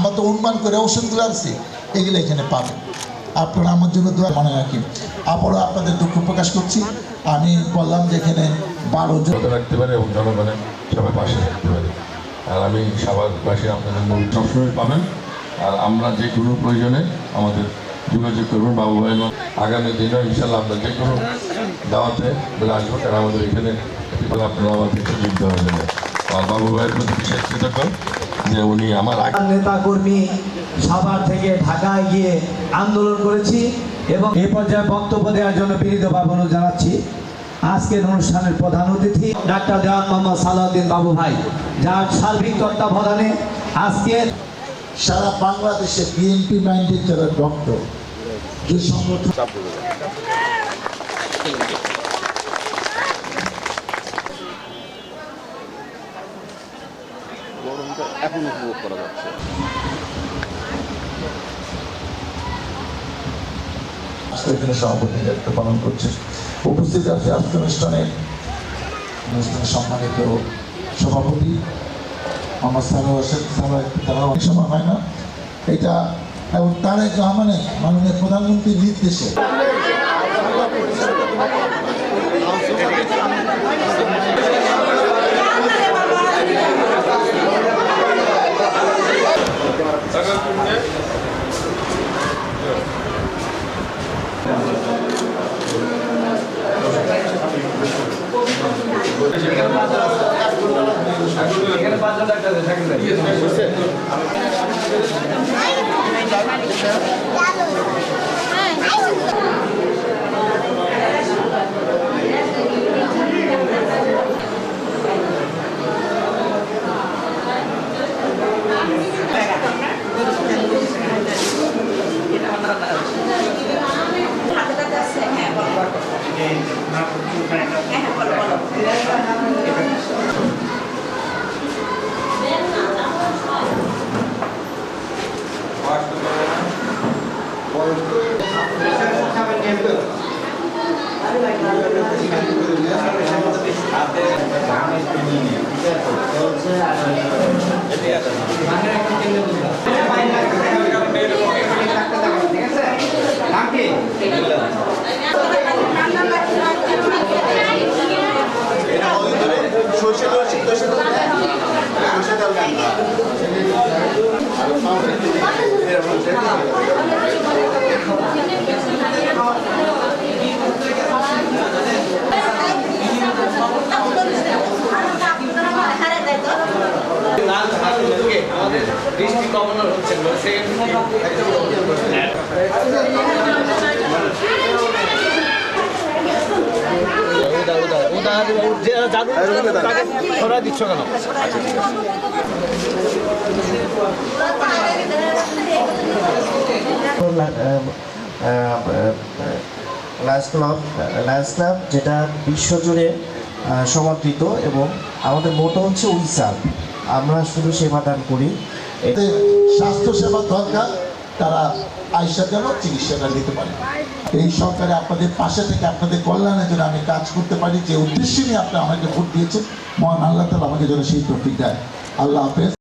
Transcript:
আমরা তো অনুমান করে ওষুধগুলো আনছি, এগুলো এখানে পাবেন। আপনারা আমার জন্য দোয়া মনে রাখি। আবারও আপনাদের দুঃখ প্রকাশ করছি। আমি বললাম যে এখানে 12 জন রাখতে পারে এবং জনগণের সবাই পাশে রাখতে পারে। আর আমি সাভারবাসী আপনাদের সবসময় পাবেন। আর আমরা যে কোনো প্রয়োজনে আমাদের যোগাযোগ করবেন বাবু ভাই। আগামী দিনেও ইনশাল্লাহ আমরা যে কোনো দাওয়াতে আসবো, কারণ আমাদের এখানে আপনারা আমাদের যুক্ত হয়ে যাবে। আর বাবু ভাইয়ের প্রতি বিশেষ কৃতজ্ঞ যে উনি আমার নেতা কর্মী সাভার থেকে ঢাকায় গিয়ে আন্দোলন করেছি এবং এই পর্যায়ে বক্তব্য দেওয়ার জন্য বিনীতভাবে অনুরোধ জানাচ্ছি আজকের অনুষ্ঠানের প্রধান অতিথি ডাক্তার দেওয়ান মোহাম্মদ সালাউদ্দিন বাবু ভাই, যার সার্বিক তত্ত্বাবধানে আজকে সারা বাংলাদেশে বিএনপি মাইন্ডেড যারা ডক্টর যে সংগঠন এখন উপভোগ করা যাচ্ছে। এখানে সভাপতি দায়িত্ব পালন করছে। উপস্থিত আছে আজকের অনুষ্ঠানের সম্মানিত সভাপতি আমার তারা অনেক সময় হয় না এটা, এবং তারেক রহমানের মাননীয় প্রধানমন্ত্রীর নির্দেশে দিচ্ছ কেন? লায়ন্স ক্লাব যেটা বিশ্বজুড়ে সমর্থিত এবং আমাদের মোটো হচ্ছে উইসার, আমরা শুধু সেবা দান করি। এতে স্বাস্থ্যসেবা দরকার, তারা আইসা যেন চিকিৎসাটা দিতে পারে। এই সরকারে আপনাদের পাশে থেকে আপনাদের কল্যাণের জন্য আমি কাজ করতে পারি, যে উদ্দেশ্যে নিয়ে আপনি আমাকে ভোট দিয়েছেন, মহান আল্লাহ তাআলা আমাকে যেন সেই তৌফিক দেয়। আল্লাহ হাফেজ।